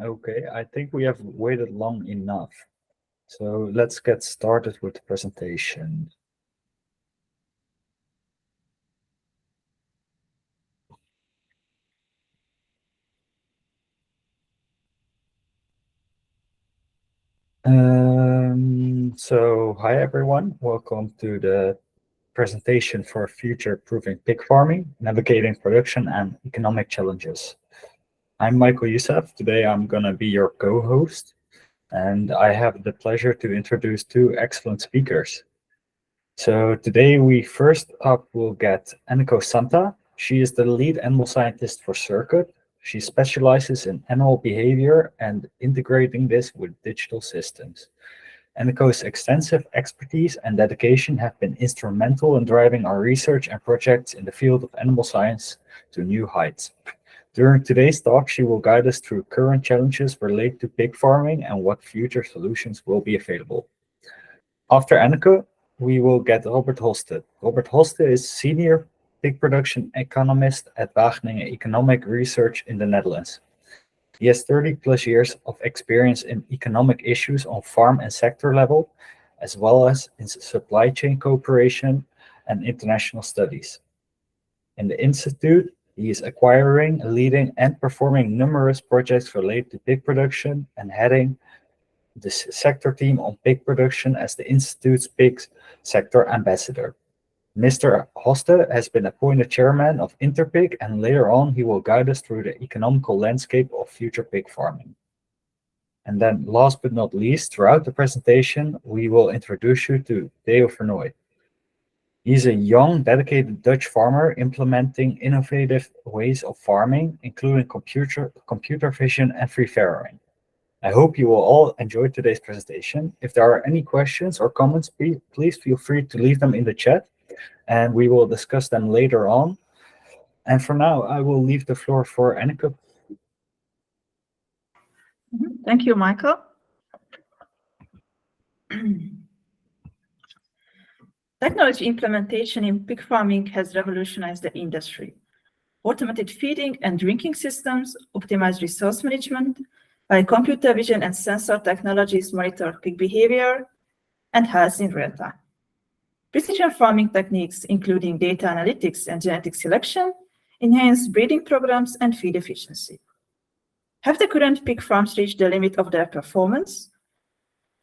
Okay, I think we have waited long enough. So let's get started with the presentation. Hi everyone, welcome to the presentation for future-proofing pig farming, navigating production and economic challenges. I'm Michael Youssef. Today I'm gonna be your co-host, and I have the pleasure to introduce two excellent speakers. So today we first up will get Eniko Santa. She is the lead animal scientist for Circuit. She specializes in animal behavior and integrating this with digital systems. Eniko's extensive expertise and dedication have been instrumental in driving our research and projects in the field of animal science to new heights. During today's talk, she will guide us through current challenges related to pig farming and what future solutions will be available. After Anneke, we will get Robert Hoste. Robert Hoste is Senior Pig Production Economist at Wageningen Economic Research in the Netherlands. He has 30 plus years of experience in economic issues on farm and sector level, as well as in supply chain cooperation and international studies. In the Institute, he is acquiring, leading, and performing numerous projects related to pig production and heading the sector team on pig production as the Institute's pig sector ambassador. Mr. Hoste has been appointed chairman of Interpig, and later on he will guide us through the economical landscape of future pig farming. And then last but not least, throughout the presentation, we will introduce you to Theo Vernooy. He's a young, dedicated Dutch farmer implementing innovative ways of farming, including computer vision and free farrowing. I hope you will all enjoy today's presentation. If there are any questions or comments, please feel free to leave them in the chat, and we will discuss them later on. And for now, I will leave the floor for Anneke. Thank you, Michael. Technology implementation in pig farming has revolutionized the industry. Automated feeding and drinking systems optimize resource management, while computer vision and sensor technologies monitor pig behavior and health in real time. Precision farming techniques, including data analytics and genetic selection, enhance breeding programs and feed efficiency. Have the current pig farms reached the limit of their performance,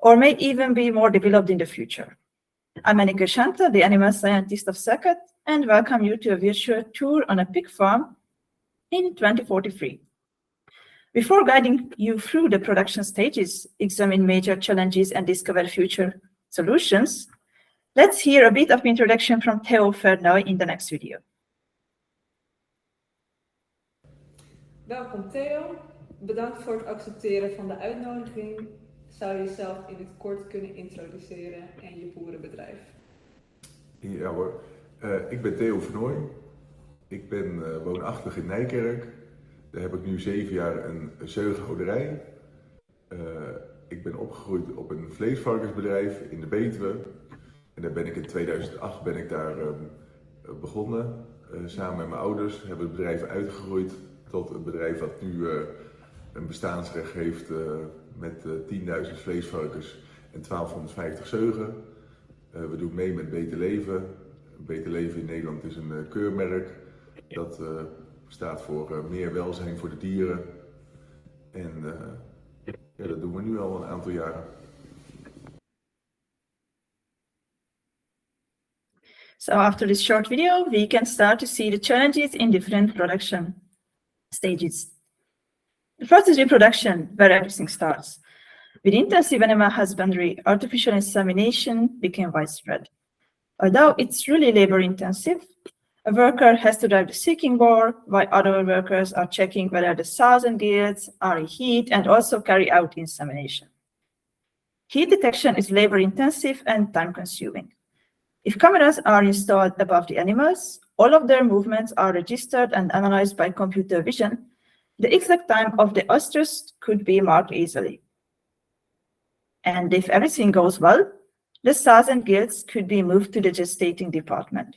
or may even be more developed in the future? I'm Eniko Santa, the animal scientist of Circuit, and welcome you to a virtual tour on a pig farm in 2043. Before guiding you through the production stages, examine major challenges, and discover future solutions, let's hear a bit of introduction from Theo Vernooy in the next video. Welkom Theo, bedankt voor het accepteren van de uitnodiging. Zou je jezelf in het kort kunnen introduceren en je boerenbedrijf? Ja hoor, ik ben Theo Vernooy. Ik ben woonachtig in Nijkerk. Daar heb ik nu 7 jaar een zeughouderij. Ik ben opgegroeid op een vleesvarkensbedrijf in de Betuwe. En daar ben ik in 2008 begonnen. Samen met mijn ouders hebben we het bedrijf uitgegroeid tot een bedrijf dat nu een bestaansrecht heeft met 10.000 vleesvarkens en 1250 zeugen. We doen mee met Beter Leven. Beter Leven in Nederland is een keurmerk dat staat voor meer welzijn voor de dieren. En ja, dat doen we nu al een aantal jaren. So after this short video, we can start to see the challenges in different production stages. The first is reproduction, where everything starts. With intensive animal husbandry, artificial insemination became widespread. Although it's really labor-intensive, a worker has to drive the seeking bore, while other workers are checking whether the sows and gills are in heat and also carry out insemination. Heat detection is labor-intensive and time-consuming. If cameras are installed above the animals, all of their movements are registered and analyzed by computer vision. The exact time of the oestrus could be marked easily. And if everything goes well, the sows and gills could be moved to the gestating department.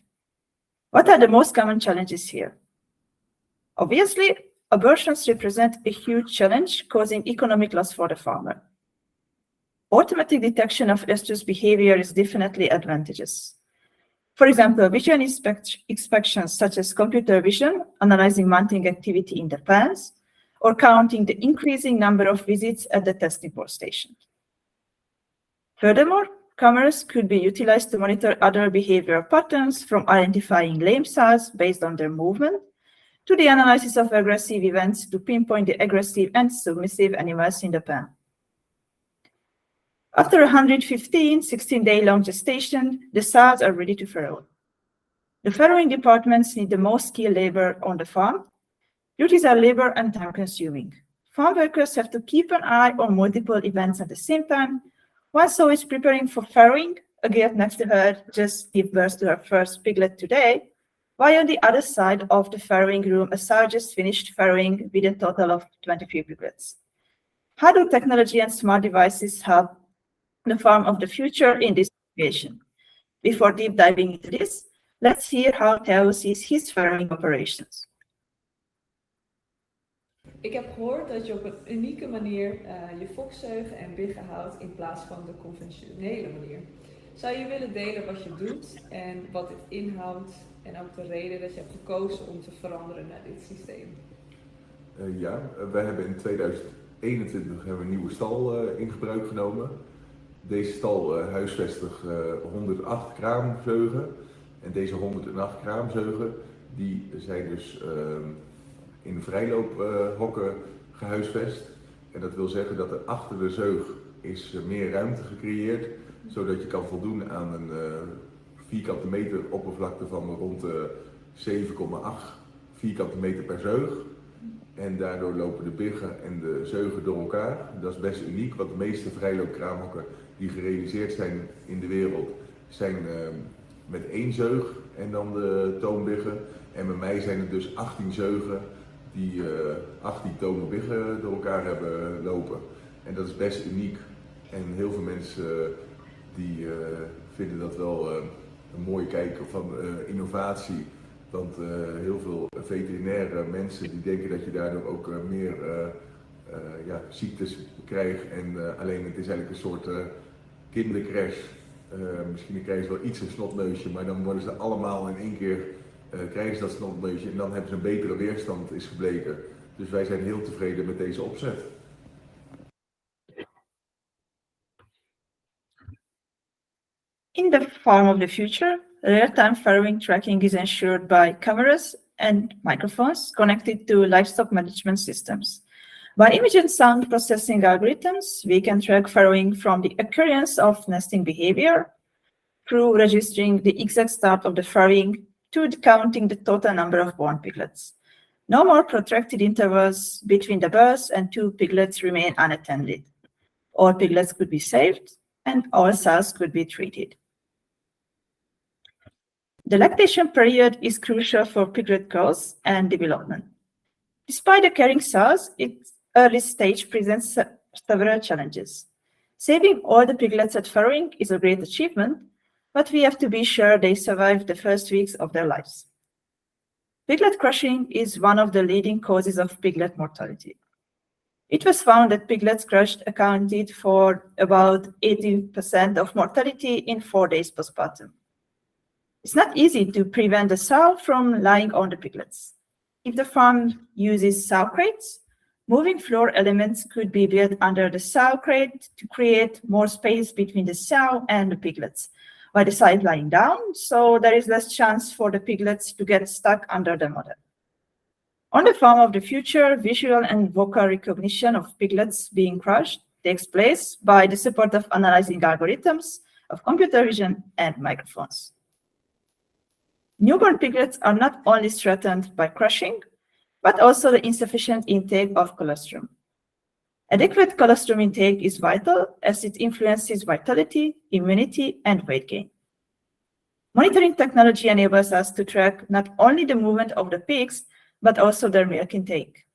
What are the most common challenges here? Obviously, abortions represent a huge challenge, causing economic loss for the farmer. Automatic detection of estrus behavior is definitely advantageous. For example, vision inspections such as computer vision, analyzing mounting activity in the pens, or counting the increasing number of visits at the testing workstation. Furthermore, cameras could be utilized to monitor other behavioral patterns, from identifying lame sows based on their movement to the analysis of aggressive events to pinpoint the aggressive and submissive animals in the pen. After 115, 16-day-long gestation, the sows are ready to farrow. The farrowing departments need the most skilled labor on the farm. Duties are labor and time-consuming. Farm workers have to keep an eye on multiple events at the same time. One sow is preparing for farrowing, a girl next to her just gave birth to her first piglet today, while on the other side of the farrowing room, a sow just finished farrowing with a total of 23 piglets. How do technology and smart devices help the farm of the future in this situation? Before deep diving into this, let's hear how Theo sees his farrowing operations. Ik heb gehoord dat je op een unieke manier je fokzeugen en biggen houdt in plaats van de conventionele manier. Zou je willen delen wat je doet en wat dit inhoudt en ook de reden dat je hebt gekozen om te veranderen naar dit systeem? Wij hebben in 2021 een nieuwe stal in gebruik genomen. Deze stal huisvestigt 108 kraamzeugen en deze 108 kraamzeugen die zijn dus in vrijloophokken gehuisvest. En dat wil zeggen dat er achter de zeug is meer ruimte gecreëerd, zodat je kan voldoen aan een vierkante meter oppervlakte van rond de 7,8 vierkante meter per zeug. En daardoor lopen de biggen en de zeugen door elkaar. Dat is best uniek, want de meeste vrijloopkraamhokken die gerealiseerd zijn in de wereld zijn met 1 zeug en dan de toonbiggen. En bij mij zijn het dus 18 zeugen die 18 tonen biggen door elkaar hebben lopen. En dat is best uniek. En heel veel mensen die vinden dat wel een mooie kijk van innovatie. Want heel veel veterinaire mensen die denken dat je daardoor ook meer ziektes krijgt. En alleen het is eigenlijk een soort kindercrash. Misschien krijgen ze wel iets een snotneusje, maar dan worden ze allemaal in één keer krijgen ze dat snotneusje en dan hebben ze een betere weerstand, is gebleken. Dus wij zijn heel tevreden met deze opzet. In the farm of the future, real-time farrowing tracking is ensured by cameras and microphones connected to livestock management systems. By image and sound processing algorithms, we can track farrowing from the occurrence of nesting behavior through registering the exact start of the farrowing to counting the total number of born piglets. No more protracted intervals between the births and 2 piglets remain unattended. All piglets could be saved and all sows could be treated. The lactation period is crucial for piglet growth and development. Despite the carrying sows, its early stage presents several challenges. Saving all the piglets at farrowing is a great achievement, but we have to be sure they survive the first weeks of their lives. Piglet crushing is one of the leading causes of piglet mortality. It was found that piglets crushed accounted for about 80% of mortality in 4 days postpartum. It's not easy to prevent the sow from lying on the piglets. If the farm uses sow crates, moving floor elements could be built under the sow crate to create more space between the sow and the piglets, while the sow is lying down, so there is less chance for the piglets to get stuck under the mother. On the farm of the future, visual and vocal recognition of piglets being crushed takes place by the support of analyzing algorithms, of computer vision, and microphones. Newborn piglets are not only threatened by crushing, but also the insufficient intake of colostrum. Adequate colostrum intake is vital as it influences vitality, immunity, and weight gain. Monitoring technology enables us to track not only the movement of the pigs, but also their milk intake.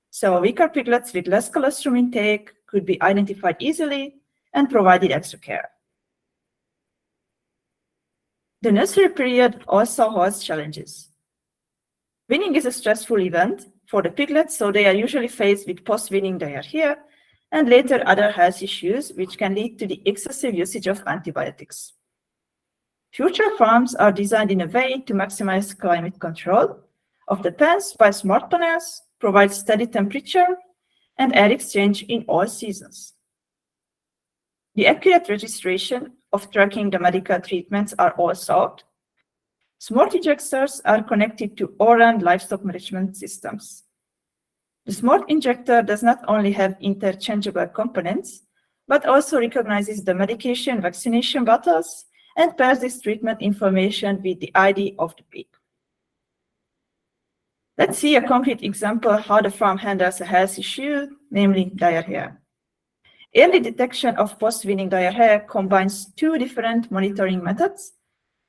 So weaker piglets with less colostrum intake could be identified easily and provided extra care. The nursery period also holds challenges. Weaning is a stressful event, for the piglets, so they are usually faced with post-weaning diarrhea and later other health issues, which can lead to the excessive usage of antibiotics. Future farms are designed in a way to maximize climate control of the pens by smart panels, provide steady temperature and air exchange in all seasons. The accurate registration of tracking the medical treatments are all solved. Smart injectors are connected to ORAN livestock management systems. The smart injector does not only have interchangeable components, but also recognizes the medication vaccination bottles and pairs this treatment information with the ID of the pig. Let's see a concrete example how the farm handles a health issue, namely diarrhea. Early detection of post-weaning diarrhea combines two different monitoring methods: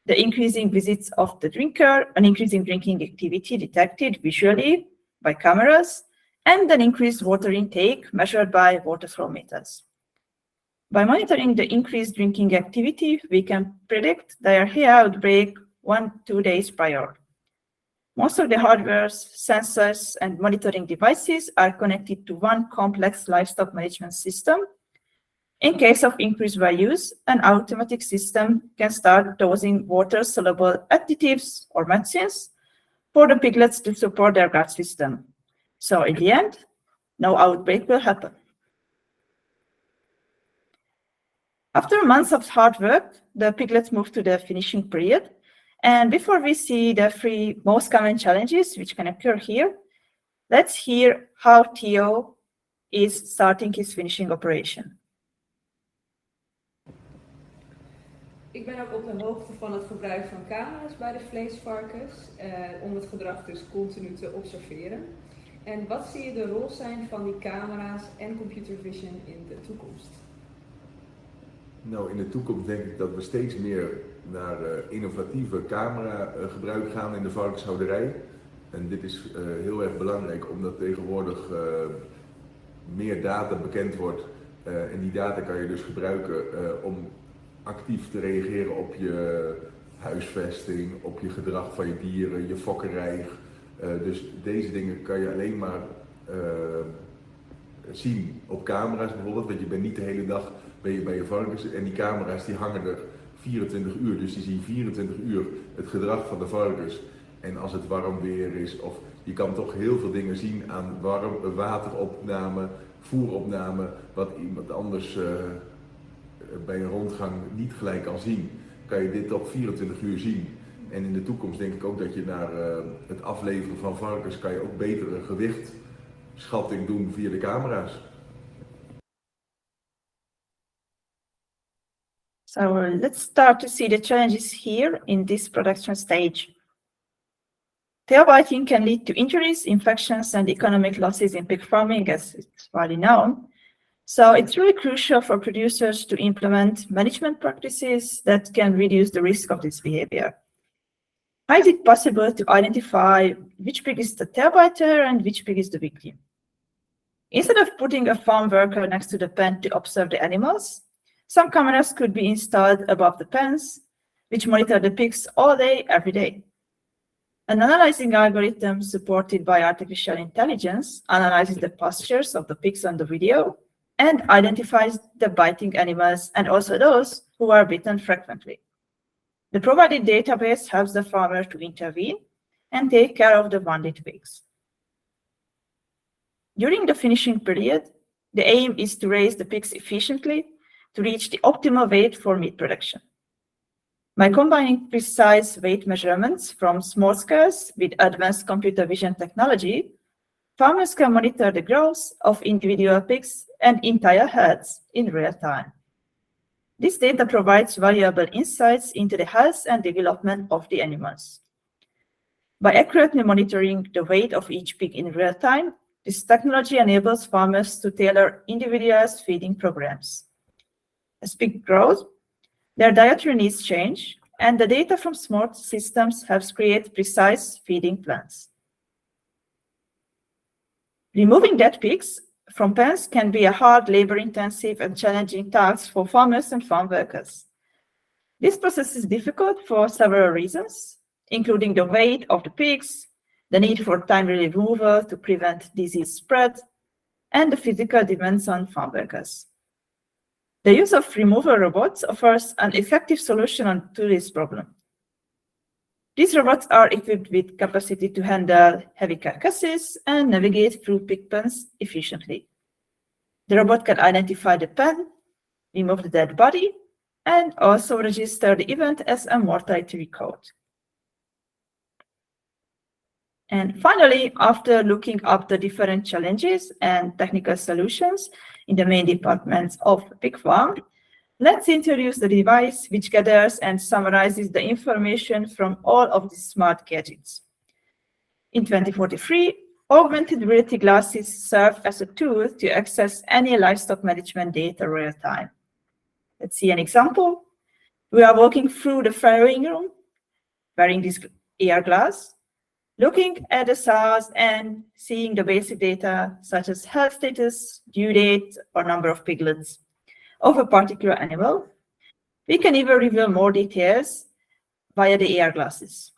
the increasing visits of the drinker, an increasing drinking activity detected visually by cameras, and an increased water intake measured by water flow meters. By monitoring the increased drinking activity, we can predict diarrhea outbreak 1-2 days prior. Most of the hardware, sensors, and monitoring devices are connected to one complex livestock management system. In case of increased values, an automatic system can start dosing water-soluble additives or medicines for the piglets to support their gut system. So in the end, no outbreak will happen. After months of hard work, the piglets move to the finishing period. And before we see the 3 most common challenges which can occur here, let's hear how Theo is starting his finishing operation. Ik ben ook op de hoogte van het gebruik van camera's bij de vleesvarkens, om het gedrag dus continu te observeren. En wat zie je de rol zijn van die camera's en computer vision in de toekomst? Nou, in de toekomst denk ik dat we steeds meer naar innovatieve camera gebruik gaan in de varkenshouderij. En dit is heel erg belangrijk omdat tegenwoordig meer data bekend wordt. En die data kan je dus gebruiken om actief te reageren op je huisvesting, op je gedrag van je dieren, je fokkerij. Dus deze dingen kan je alleen maar zien op camera's bijvoorbeeld, want je bent niet de hele dag bij je varkens en die camera's die hangen er 24 uur, dus die zien 24 uur het gedrag van de varkens. En als het warm weer is, of je kan toch heel veel dingen zien aan wateropname, voeropname, wat iemand anders bij een rondgang niet gelijk kan zien, kan je dit toch 24 uur zien. En in de toekomst denk ik ook dat je naar het afleveren van varkens kan je ook betere gewichtschatting doen via de camera's. So let's start to see the challenges here in this production stage. Tail biting can lead to injuries, infections, and economic losses in pig farming, as it's widely known. So it's really crucial for producers to implement management practices that can reduce the risk of this behavior. How is it possible to identify which pig is the tail biter and which pig is the victim? Instead of putting a farm worker next to the pen to observe the animals, some cameras could be installed above the pens, which monitor the pigs all day, every day. An analyzing algorithm supported by artificial intelligence analyzes the postures of the pigs on the video and identifies the biting animals and also those who are bitten frequently. The provided database helps the farmer to intervene and take care of the wounded pigs. During the finishing period, the aim is to raise the pigs efficiently to reach the optimal weight for meat production. By combining precise weight measurements from small scales with advanced computer vision technology, farmers can monitor the growth of individual pigs and entire herds in real time. This data provides valuable insights into the health and development of the animals. By accurately monitoring the weight of each pig in real time, this technology enables farmers to tailor individualized feeding programs. As pig grows, their dietary needs change, and the data from smart systems helps create precise feeding plans. Removing dead pigs from pens can be a hard, labor-intensive, and challenging task for farmers and farm workers. This process is difficult for several reasons, including the weight of the pigs, the need for timely removal to prevent disease spread, and the physical demands on farm workers. The use of removal robots offers an effective solution to this problem. These robots are equipped with capacity to handle heavy carcasses and navigate through pig pens efficiently. The robot can identify the pen, remove the dead body, and also register the event as a mortality record. And finally, after looking up the different challenges and technical solutions in the main departments of pig farm, let's introduce the device which gathers and summarizes the information from all of these smart gadgets. In 2043, augmented reality glasses serve as a tool to access any livestock management data real time. Let's see an example. We are walking through the farrowing room, wearing this AR glass, looking at the sows and seeing the basic data such as health status, due date, or number of piglets of a particular animal. We can even reveal more details via the AR glasses.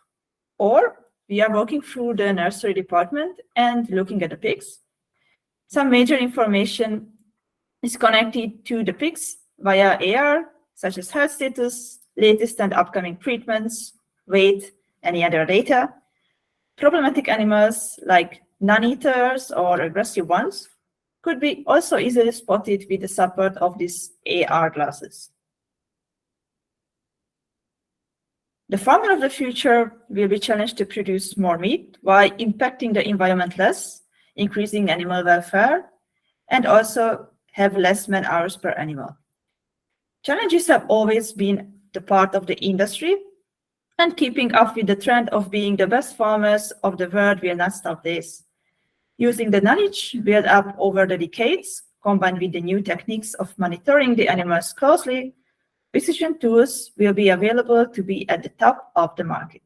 Or we are walking through the nursery department and looking at the pigs. Some major information is connected to the pigs via AR, such as health status, latest and upcoming treatments, weight, any other data. Problematic animals like non-eaters or aggressive ones could be also easily spotted with the support of these AR glasses. The farmer of the future will be challenged to produce more meat while impacting the environment less, increasing animal welfare, and also have less man-hours per animal. Challenges have always been the part of the industry, and keeping up with the trend of being the best farmers of the world will not stop this. Using the knowledge built up over the decades, combined with the new techniques of monitoring the animals closely, precision tools will be available to be at the top of the market.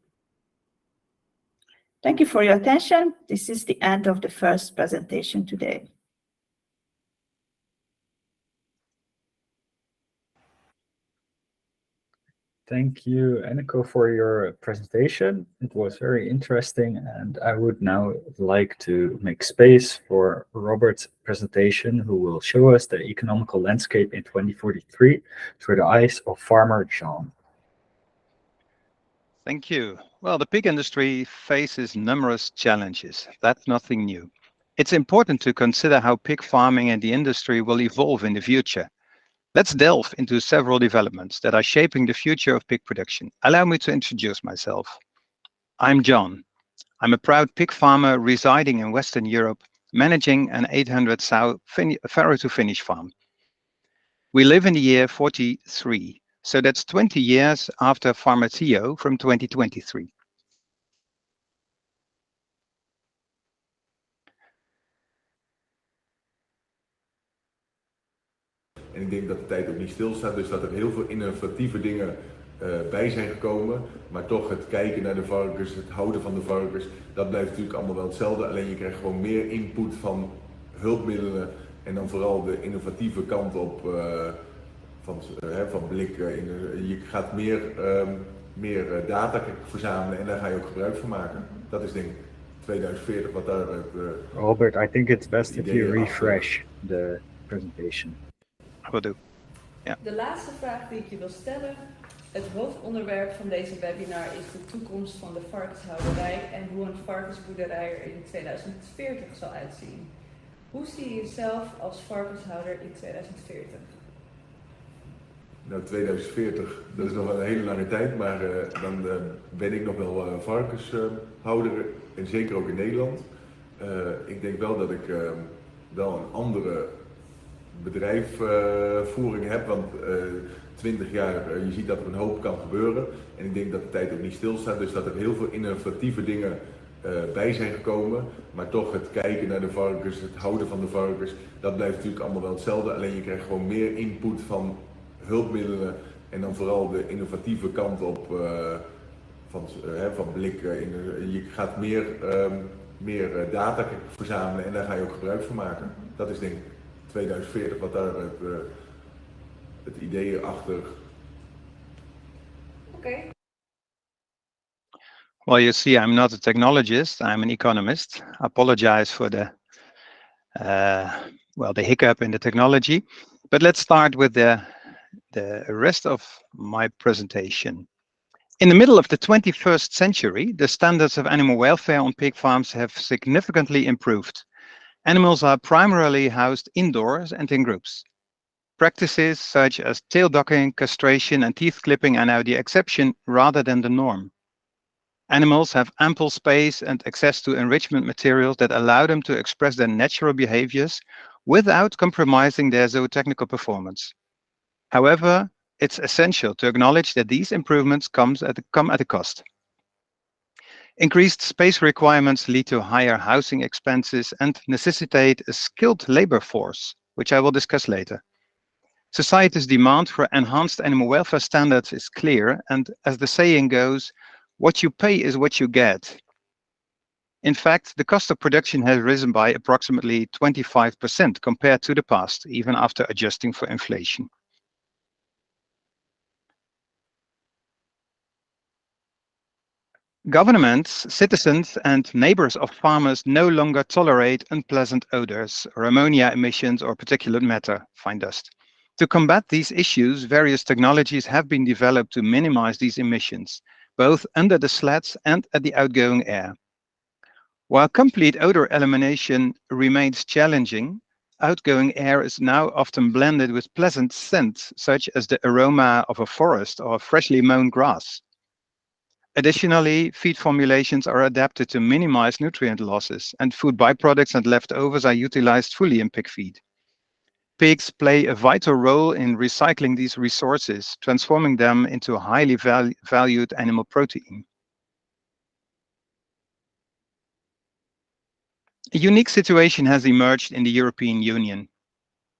Thank you for your attention. This is the end of the first presentation today. Thank you, Eniko, for your presentation. It was very interesting, and I would now like to make space for Robert's presentation, who will show us the economical landscape in 2043 through the eyes of farmer John. Thank you. Well, the pig industry faces numerous challenges. That's nothing new. It's important to consider how pig farming and the industry will evolve in the future. Let's delve into several developments that are shaping the future of pig production. Allow me to introduce myself. I'm John. I'm a proud pig farmer residing in Western Europe, managing an 800 sow farrow-to-finish farm. We live in the year 43, so that's 20 years after Farmer Theo from 2023. En ik denk dat de tijd ook niet stilstaat, dus dat er heel veel innovatieve dingen bij zijn gekomen. Maar toch het kijken naar de varkens, het houden van de varkens, dat blijft natuurlijk allemaal wel hetzelfde. Alleen je krijgt gewoon meer input van hulpmiddelen en dan vooral de innovatieve kant op van blik. Je gaat meer data verzamelen en daar ga je ook gebruik van maken. Dat is denk ik 2040 wat daar Robert, I think it's best if you refresh the presentation. Will do. Ja. De laatste vraag die ik je wil stellen. Het hoofdonderwerp van deze webinar is de toekomst van de varkenshouderij en hoe een varkensboerderij er in 2040 zal uitzien. Hoe zie je jezelf als varkenshouder in 2040? Nou, 2040, dat is nog wel een hele lange tijd, maar dan ben ik nog wel varkenshouder en zeker ook in Nederland. Ik denk wel dat ik wel een andere bedrijfsvoering heb, want 20 jaar, je ziet dat er een hoop kan gebeuren en ik denk dat de tijd ook niet stilstaat, dus dat er heel veel innovatieve dingen bij zijn gekomen, maar toch het kijken naar de varkens, het houden van de varkens, dat blijft natuurlijk allemaal wel hetzelfde, alleen je krijgt gewoon meer input van hulpmiddelen en dan vooral de innovatieve kant op van blik. Je gaat meer data verzamelen en daar ga je ook gebruik van maken. Dat is denk ik 2040 wat daar het idee achter. Oké. Well, you see, I'm not a technologist, I'm an economist. I apologize for the hiccup in the technology. But let's start with the rest of my presentation. In the middle of the 21st century, the standards of animal welfare on pig farms have significantly improved. Animals are primarily housed indoors and in groups. Practices such as tail docking, castration, and teeth clipping are now the exception rather than the norm. Animals have ample space and access to enrichment materials that allow them to express their natural behaviors without compromising their zootechnical performance. However, it's essential to acknowledge that these improvements come at a cost. Increased space requirements lead to higher housing expenses and necessitate a skilled labor force, which I will discuss later. Society's demand for enhanced animal welfare standards is clear, and as the saying goes, what you pay is what you get. In fact, the cost of production has risen by approximately 25% compared to the past, even after adjusting for inflation. Governments, citizens, and neighbors of farmers no longer tolerate unpleasant odors or ammonia emissions or particulate matter, fine dust. To combat these issues, various technologies have been developed to minimize these emissions, both under the slats and at the outgoing air. While complete odor elimination remains challenging, outgoing air is now often blended with pleasant scents, such as the aroma of a forest or freshly mown grass. Additionally, feed formulations are adapted to minimize nutrient losses, and food byproducts and leftovers are utilized fully in pig feed. Pigs play a vital role in recycling these resources, transforming them into a highly valued animal protein. A unique situation has emerged in the European Union,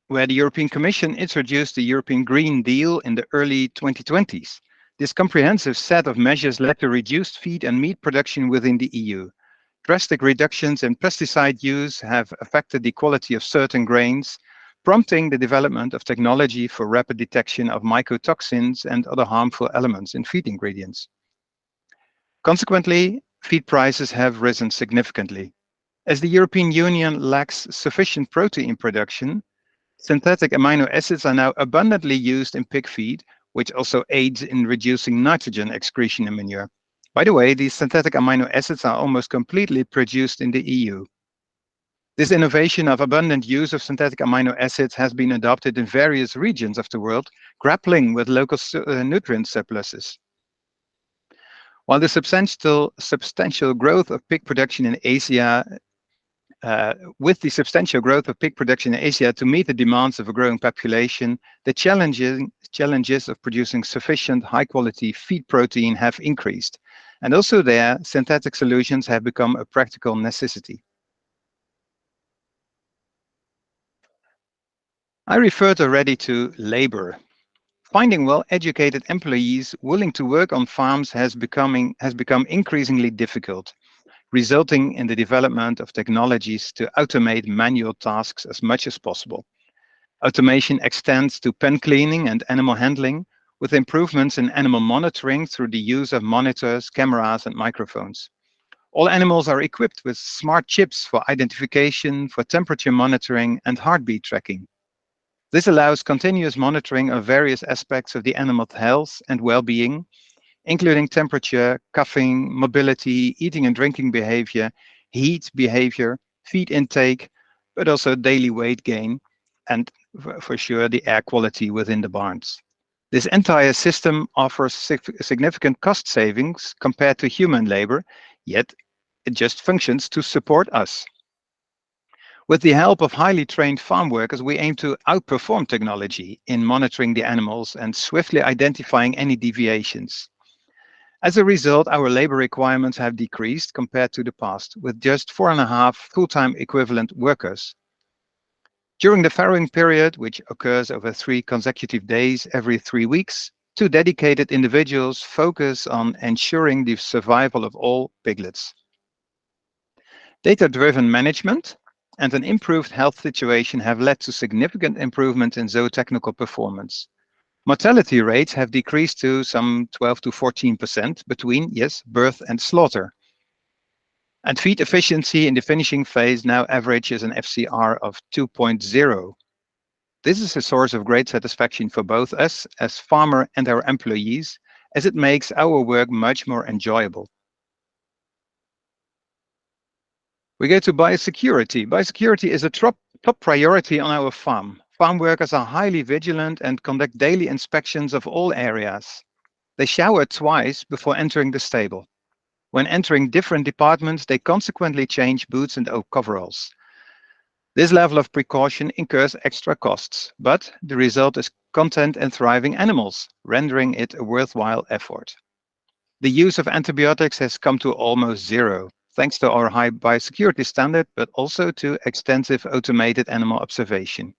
where the European Commission introduced the European Green Deal in the early 2020s. This comprehensive set of measures led to reduced feed and meat production within the EU. Drastic reductions in pesticide use have affected the quality of certain grains, prompting the development of technology for rapid detection of mycotoxins and other harmful elements in feed ingredients. Consequently, feed prices have risen significantly. As the European Union lacks sufficient protein production, synthetic amino acids are now abundantly used in pig feed, which also aids in reducing nitrogen excretion in manure. By the way, these synthetic amino acids are almost completely produced in the EU. This innovation of abundant use of synthetic amino acids has been adopted in various regions of the world, grappling with local nutrient surpluses. While the substantial growth of pig production in Asia with the substantial growth of pig production in Asia to meet the demands of a growing population, the challenges of producing sufficient high-quality feed protein have increased. And also there, synthetic solutions have become a practical necessity. I referred already to labor. Finding well-educated employees willing to work on farms has become increasingly difficult, resulting in the development of technologies to automate manual tasks as much as possible. Automation extends to pen cleaning and animal handling, with improvements in animal monitoring through the use of monitors, cameras, and microphones. All animals are equipped with smart chips for identification, for temperature monitoring, and heartbeat tracking. This allows continuous monitoring of various aspects of the animal's health and well-being, including temperature, coughing, mobility, eating and drinking behavior, heat behavior, feed intake, but also daily weight gain, and for sure the air quality within the barns. This entire system offers significant cost savings compared to human labor, yet it just functions to support us. With the help of highly trained farm workers, we aim to outperform technology in monitoring the animals and swiftly identifying any deviations. As a result, our labor requirements have decreased compared to the past, with just 4.5 full-time equivalent workers. During the farrowing period, which occurs over 3 consecutive days every 3 weeks, 2 dedicated individuals focus on ensuring the survival of all piglets. Data-driven management and an improved health situation have led to significant improvement in zootechnical performance. Mortality rates have decreased to some 12 to 14% between, yes, birth and slaughter. And feed efficiency in the finishing phase now averages an FCR of 2.0. This is a source of great satisfaction for both us as farmer and our employees, as it makes our work much more enjoyable. We go to biosecurity. Biosecurity is a top priority on our farm. Farm workers are highly vigilant and conduct daily inspections of all areas. They shower twice before entering the stable. When entering different departments, they consequently change boots and coveralls. This level of precaution incurs extra costs, but the result is content and thriving animals, rendering it a worthwhile effort. The use of antibiotics has come to almost zero, thanks to our high biosecurity standard, but also to extensive automated animal observation.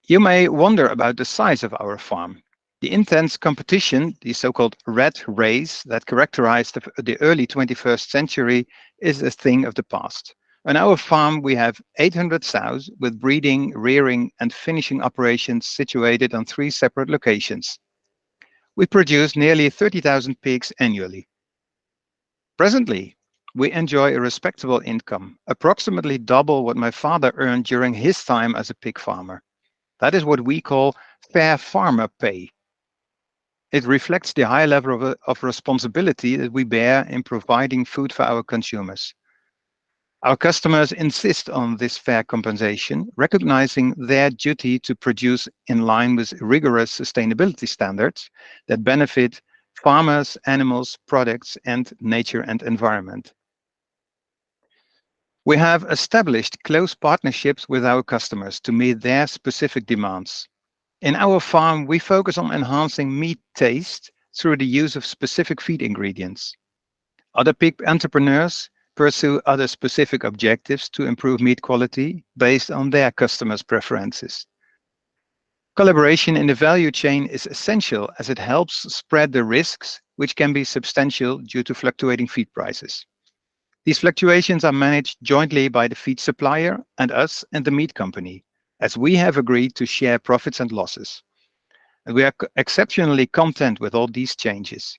You may wonder about the size of our farm. The intense competition, the so-called rat race that characterized the early 21st century, is a thing of the past. On our farm, we have 800 sows with breeding, rearing, and finishing operations situated on 3 separate locations. We produce nearly 30,000 pigs annually. Presently, we enjoy a respectable income, approximately double what my father earned during his time as a pig farmer. That is what we call fair farmer pay. It reflects the high level of responsibility that we bear in providing food for our consumers. Our customers insist on this fair compensation, recognizing their duty to produce in line with rigorous sustainability standards that benefit farmers, animals, products, and nature and environment. We have established close partnerships with our customers to meet their specific demands. In our farm, we focus on enhancing meat taste through the use of specific feed ingredients. Other pig entrepreneurs pursue other specific objectives to improve meat quality based on their customers' preferences. Collaboration in the value chain is essential as it helps spread the risks, which can be substantial due to fluctuating feed prices. These fluctuations are managed jointly by the feed supplier and us and the meat company, as we have agreed to share profits and losses. And we are exceptionally content with all these changes.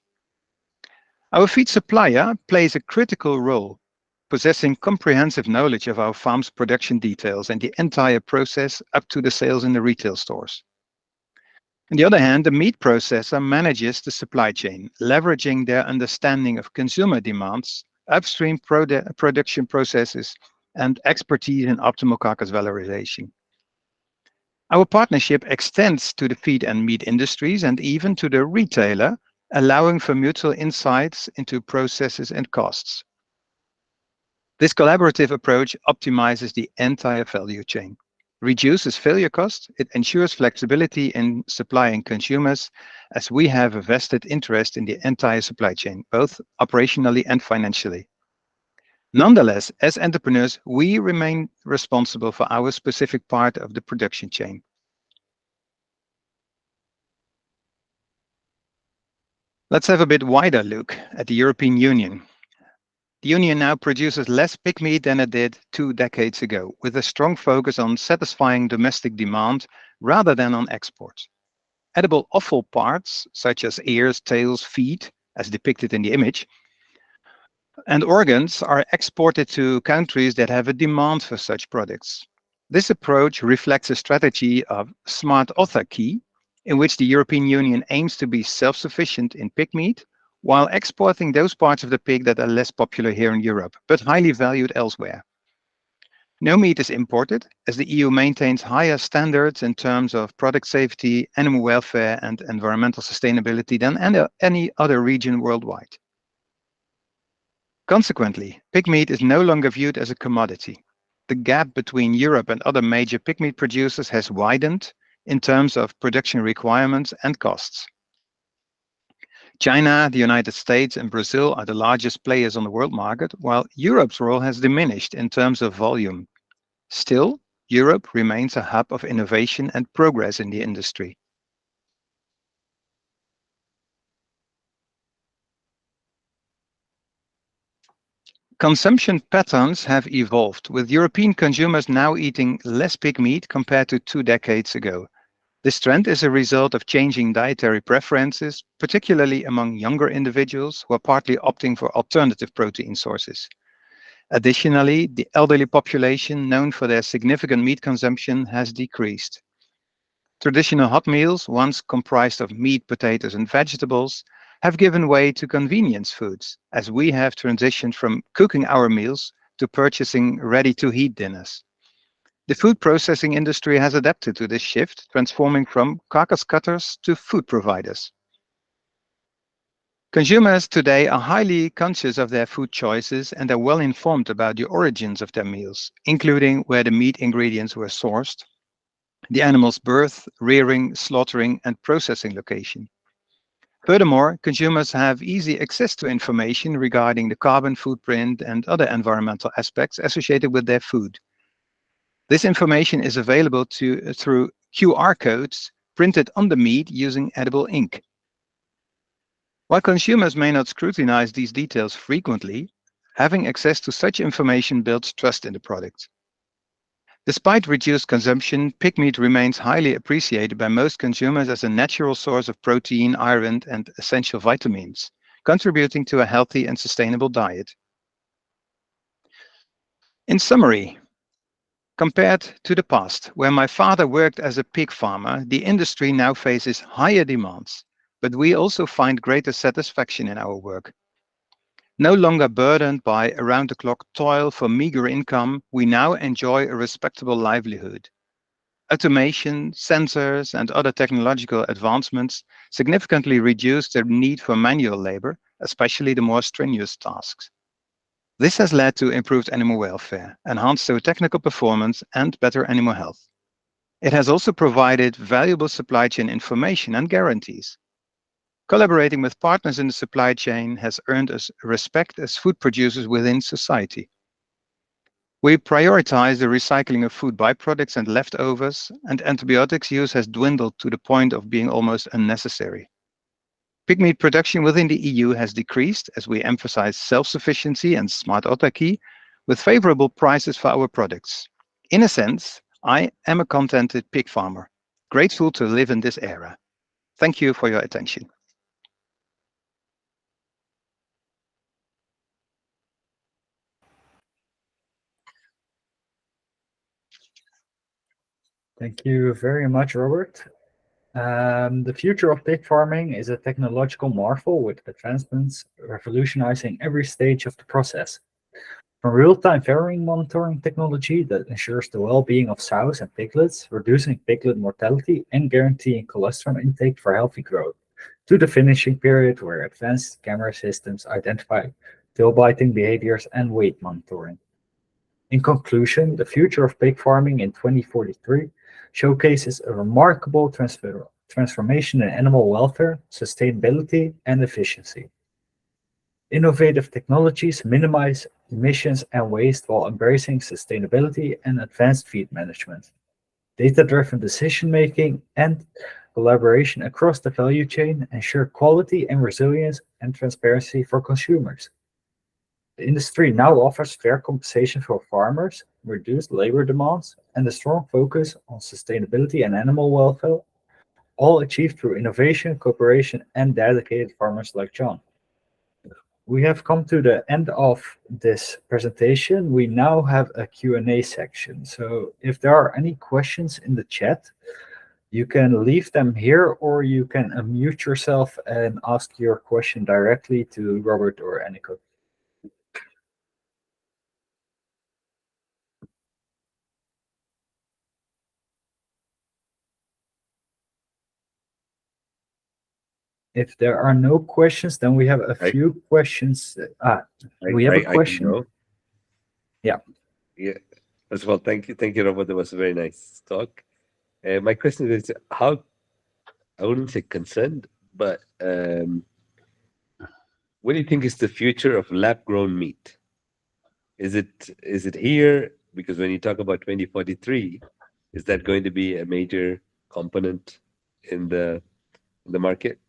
Our feed supplier plays a critical role, possessing comprehensive knowledge of our farm's production details and the entire process up to the sales in the retail stores. On the other hand, the meat processor manages the supply chain, leveraging their understanding of consumer demands, upstream production processes, and expertise in optimal carcass valorization. Our partnership extends to the feed and meat industries and even to the retailer, allowing for mutual insights into processes and costs. This collaborative approach optimizes the entire value chain, reduces failure costs, it ensures flexibility in supplying consumers, as we have a vested interest in the entire supply chain, both operationally and financially. Nonetheless, as entrepreneurs, we remain responsible for our specific part of the production chain. Let's have a bit wider look at the European Union. The Union now produces less pig meat than it did 2 decades ago, with a strong focus on satisfying domestic demand rather than on exports. Edible offal parts, such as ears, tails, feet, as depicted in the image, and organs are exported to countries that have a demand for such products. This approach reflects a strategy of smart autarky, in which the European Union aims to be self-sufficient in pig meat, while exporting those parts of the pig that are less popular here in Europe, but highly valued elsewhere. No meat is imported, as the EU maintains higher standards in terms of product safety, animal welfare, and environmental sustainability than any other region worldwide. Consequently, pig meat is no longer viewed as a commodity. The gap between Europe and other major pig meat producers has widened in terms of production requirements and costs. China, the United States, and Brazil are the largest players on the world market, while Europe's role has diminished in terms of volume. Still, Europe remains a hub of innovation and progress in the industry. Consumption patterns have evolved, with European consumers now eating less pig meat compared to 2 decades ago. This trend is a result of changing dietary preferences, particularly among younger individuals who are partly opting for alternative protein sources. Additionally, the elderly population, known for their significant meat consumption, has decreased. Traditional hot meals, once comprised of meat, potatoes, and vegetables, have given way to convenience foods, as we have transitioned from cooking our meals to purchasing ready-to-heat dinners. The food processing industry has adapted to this shift, transforming from carcass cutters to food providers. Consumers today are highly conscious of their food choices and are well informed about the origins of their meals, including where the meat ingredients were sourced, the animal's birth, rearing, slaughtering, and processing location. Furthermore, consumers have easy access to information regarding the carbon footprint and other environmental aspects associated with their food. This information is available through QR codes printed on the meat using edible ink. While consumers may not scrutinize these details frequently, having access to such information builds trust in the product. Despite reduced consumption, pig meat remains highly appreciated by most consumers as a natural source of protein, iron, and essential vitamins, contributing to a healthy and sustainable diet. In summary, compared to the past, where my father worked as a pig farmer, the industry now faces higher demands, but we also find greater satisfaction in our work. No longer burdened by around-the-clock toil for meager income, we now enjoy a respectable livelihood. Automation, sensors, and other technological advancements significantly reduce the need for manual labor, especially the more strenuous tasks. This has led to improved animal welfare, enhanced zootechnical performance, and better animal health. It has also provided valuable supply chain information and guarantees. Collaborating with partners in the supply chain has earned us respect as food producers within society. We prioritize the recycling of food byproducts and leftovers, and antibiotics use has dwindled to the point of being almost unnecessary. Pig meat production within the EU has decreased as we emphasize self-sufficiency and smart autarky with favorable prices for our products. In a sense, I am a contented pig farmer, grateful to live in this era. Thank you for your attention. Thank you very much, Robert. The future of pig farming is a technological marvel with advancements revolutionizing every stage of the process. From real-time farrowing monitoring technology that ensures the well-being of sows and piglets, reducing piglet mortality and guaranteeing colostrum intake for healthy growth, to the finishing period where advanced camera systems identify tail-biting behaviors and weight monitoring. In conclusion, the future of pig farming in 2043 showcases a remarkable transformation in animal welfare, sustainability, and efficiency. Innovative technologies minimize emissions and waste while embracing sustainability and advanced feed management. Data-driven decision-making and collaboration across the value chain ensure quality and resilience and transparency for consumers. The industry now offers fair compensation for farmers, reduced labor demands, and a strong focus on sustainability and animal welfare, all achieved through innovation, cooperation, and dedicated farmers like John. We have come to the end of this presentation. We now have a Q&A section. So if there are any questions in the chat, you can leave them here or you can unmute yourself and ask your question directly to Robert or Aniko. If there are no questions, then we have a few questions. We have a question. Yeah. First of all, thank you, Robert. That was a very nice talk. My question is, how, I wouldn't say concerned, but what do you think is the future of lab-grown meat? Is it here? Because when you talk about 2043, is that going to be a major component in the market?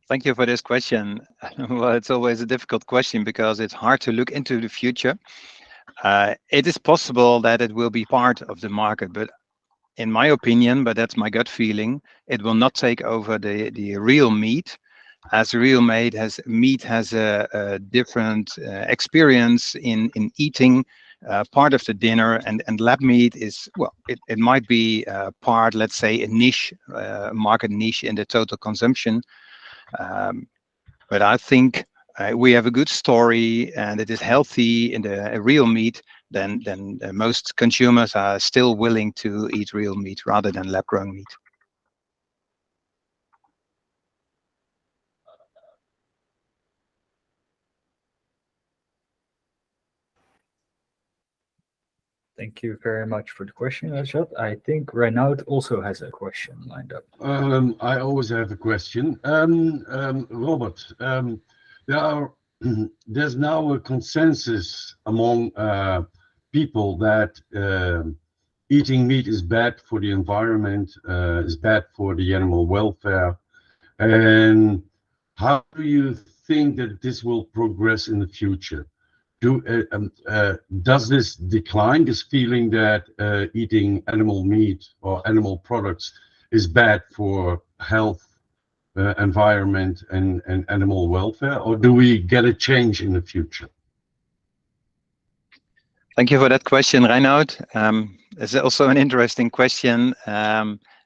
Thank you for this question. Well, it's always a difficult question because it's hard to look into the future. It is possible that it will be part of the market, but in my opinion, but that's my gut feeling, it will not take over the real meat, as real meat has a different experience in eating part of the dinner, and lab meat is, well, it might be part, let's say, a niche, market niche in the total consumption. But I think we have a good story and it is healthy in the real meat, then most consumers are still willing to eat real meat rather than lab-grown meat. Thank you very much for the question, Rajat. I think Reinout also has a question lined up. I always have a question. Robert, there's now a consensus among people that eating meat is bad for the environment, is bad for the animal welfare. And how do you think that this will progress in the future? Does this decline, this feeling that eating animal meat or animal products is bad for health, environment, and animal welfare, or do we get a change in the future? Thank you for that question, Reinout. It's also an interesting question.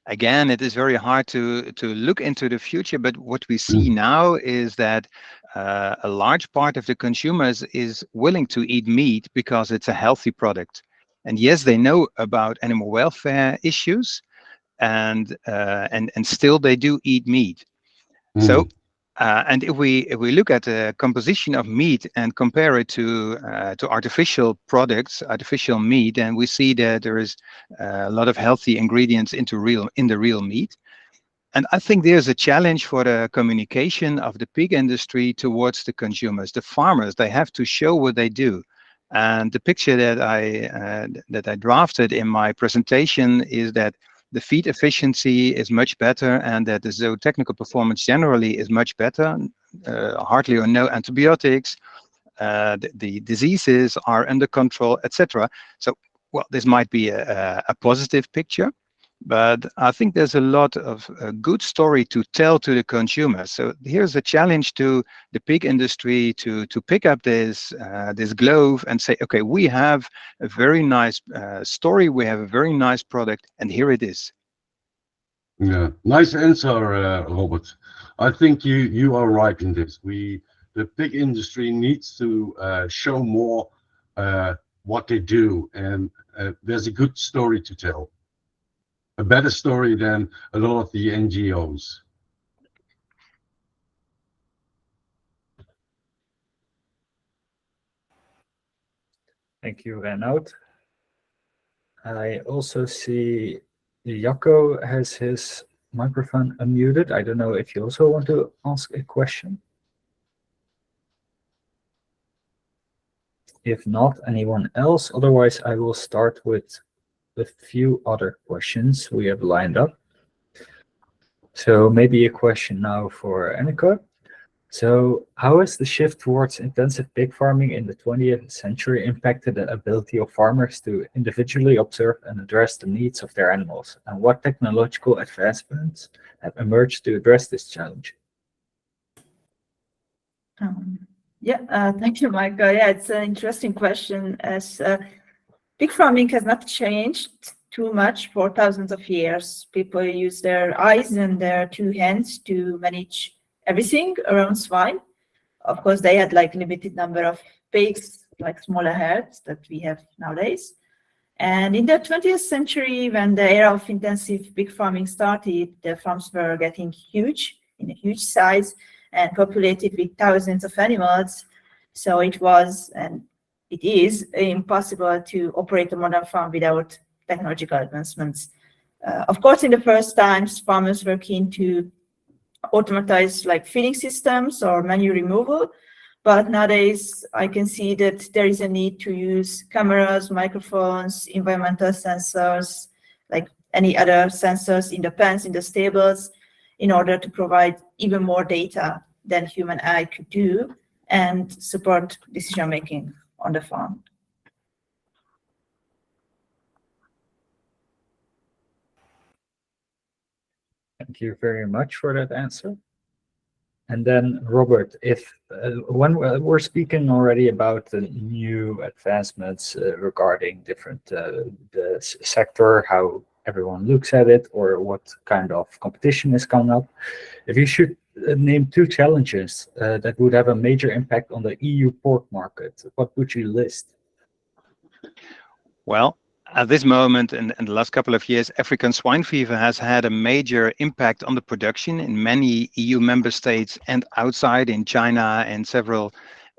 Again, it is very hard to look into the future, but what we see now is that a large part of the consumers is willing to eat meat because it's a healthy product. And yes, they know about animal welfare issues, and still they do eat meat. So, and if we look at the composition of meat and compare it to artificial products, artificial meat, and we see that there is a lot of healthy ingredients in the real meat. And I think there's a challenge for the communication of the pig industry towards the consumers. The farmers, they have to show what they do. And the picture that I drafted in my presentation is that the feed efficiency is much better, and that the zootechnical performance generally is much better. Hardly or no antibiotics. The diseases are under control, etc. So, well, this might be a positive picture. But I think there's a lot of good story to tell to the consumers. So here's a challenge to the pig industry to pick up this glove and say, okay, we have a very nice story, we have a very nice product, and here it is. Yeah, nice answer, Robert. I think you are right in this. The pig industry needs to show more what they do, and there's a good story to tell. A better story than a lot of the NGOs. Thank you, Reinout. I also see Jacco has his microphone unmuted. I don't know if you also want to ask a question. If not, anyone else? Otherwise, I will start with a few other questions we have lined up. So maybe a question now for Annika. So how has the shift towards intensive pig farming in the 20th century impacted the ability of farmers to individually observe and address the needs of their animals? And what technological advancements have emerged to address this challenge? Thank you, Michael. Yeah, it's an interesting question, as pig farming has not changed too much for thousands of years. People use their eyes and their two hands to manage everything around swine. Of course, they had like limited number of pigs, like smaller herds that we have nowadays. And in the 20th century, when the era of intensive pig farming started, the farms were getting huge, in a huge size, and populated with thousands of animals. So it was, and it is, impossible to operate a modern farm without technological advancements. Of course, in the first times, farmers were keen to automatize like feeding systems or manual removal. But nowadays, I can see that there is a need to use cameras, microphones, environmental sensors, like any other sensors in the pens, in the stables. in order to provide even more data than human eye could do and support decision-making on the farm. Thank you very much for that answer. And then, Robert, if when we're speaking already about the new advancements regarding different the sector, how everyone looks at it, or what kind of competition is coming up, if you should name two challenges that would have a major impact on the EU pork market, what would you list? Well, at this moment, in the last couple of years, African swine fever has had a major impact on the production in many EU member states and outside, in China and several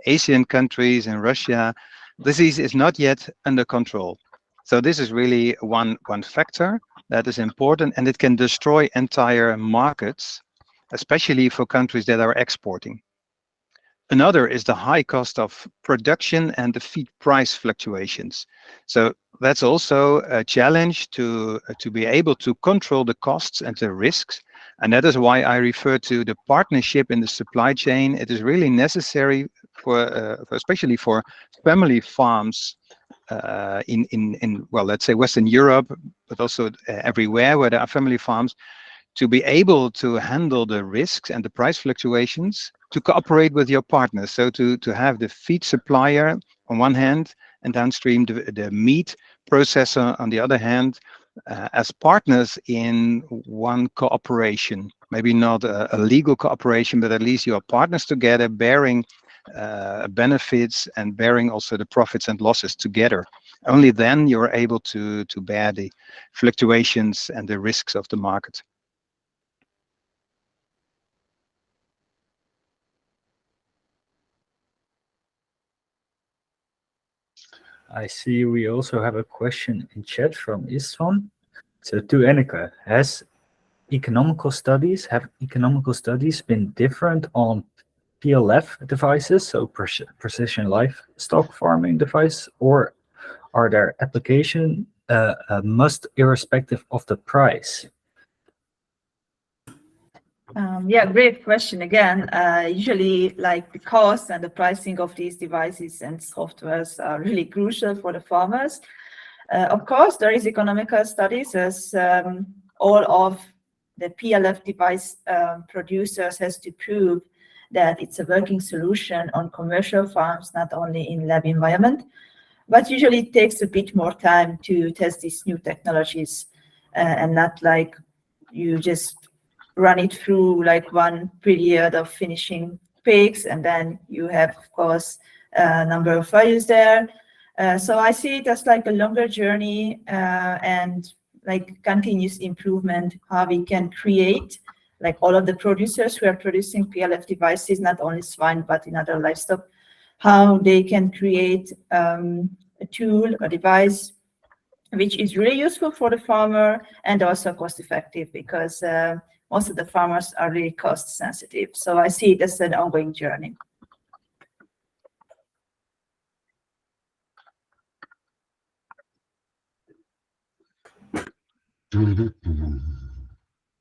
Asian countries and Russia. Disease is not yet under control. So this is really one factor that is important, and it can destroy entire markets, especially for countries that are exporting. Another is the high cost of production and the feed price fluctuations. So that's also a challenge to be able to control the costs and the risks. And that is why I refer to the partnership in the supply chain. It is really necessary for especially for family farms in well, let's say Western Europe, but also everywhere where there are family farms, to be able to handle the risks and the price fluctuations, to cooperate with your partners. So to have the feed supplier on one hand, and downstream the meat processor on the other hand, as partners in one cooperation. Maybe not a legal cooperation, but at least you are partners together, bearing benefits and bearing also the profits and losses together. Only then you're able to bear the fluctuations and the risks of the market. I see we also have a question in chat from Istvan. So to Enneke, have economical studies been different on PLF devices, so precision livestock farming device, or are there application must irrespective of the price? Yeah, great question again. Usually, like the cost and the pricing of these devices and softwares are really crucial for the farmers. Of course, there is economical studies, as all of the PLF device producers has to prove that it's a working solution on commercial farms, not only in lab environment. But usually it takes a bit more time to test these new technologies, and not like you just run it through like one period of finishing pigs, and then you have, of course, a number of values there. So I see it as like a longer journey and like continuous improvement, how we can create, like all of the producers who are producing PLF devices, not only swine, but in other livestock, how they can create a tool, a device, which is really useful for the farmer and also cost effective, because most of the farmers are really cost sensitive. So I see it as an ongoing journey.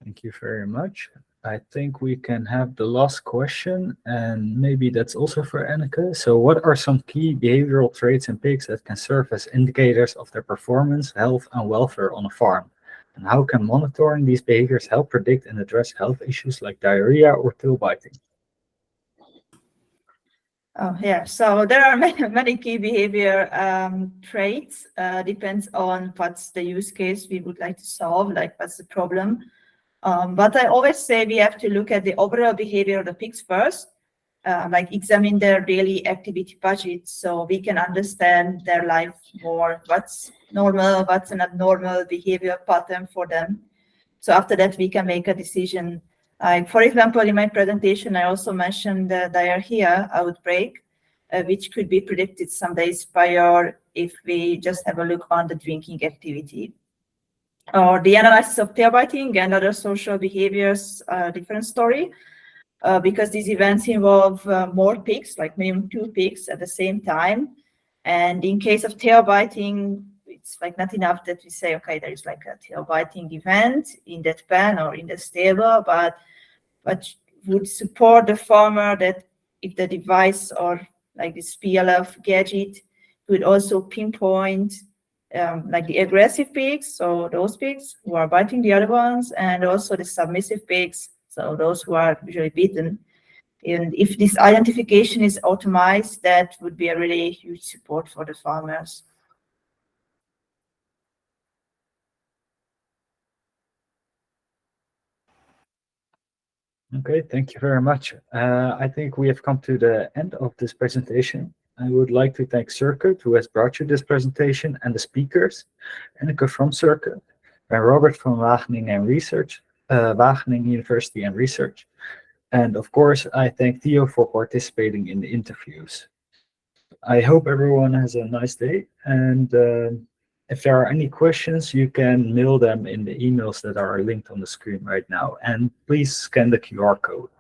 Thank you very much. I think we can have the last question, and maybe that's also for Enneke. So what are some key behavioral traits in pigs that can serve as indicators of their performance, health, and welfare on a farm? And how can monitoring these behaviors help predict and address health issues like diarrhea or tail biting? Oh, yeah. So there are many key behavior traits. Depends on what's the use case we would like to solve, like what's the problem. But I always say we have to look at the overall behavior of the pigs first, like examine their daily activity budget so we can understand their life more, what's normal, what's an abnormal behavior pattern for them. So after that, we can make a decision. Like, for example, in my presentation, I also mentioned the diarrhea outbreak, which could be predicted some days prior if we just have a look on the drinking activity. Or the analysis of tail biting and other social behaviors, different story, because these events involve more pigs, like minimum 2 pigs at the same time. And in case of tail biting, it's like not enough that we say, okay, there is like a tail biting event in that pen or in the stable, but would support the farmer that if the device or like this PLF gadget could also pinpoint like the aggressive pigs, so those pigs who are biting the other ones, and also the submissive pigs, so those who are usually bitten. And if this identification is automated, that would be a really huge support for the farmers. Okay, thank you very much. I think we have come to the end of this presentation. I would like to thank Circuit, who has brought you this presentation, and the speakers, Enneke from Circuit, and Robert from Wageningen University and Research. And of course, I thank Theo for participating in the interviews. I hope everyone has a nice day. And if there are any questions, you can mail them in the emails that are linked on the screen right now. And please scan the QR code.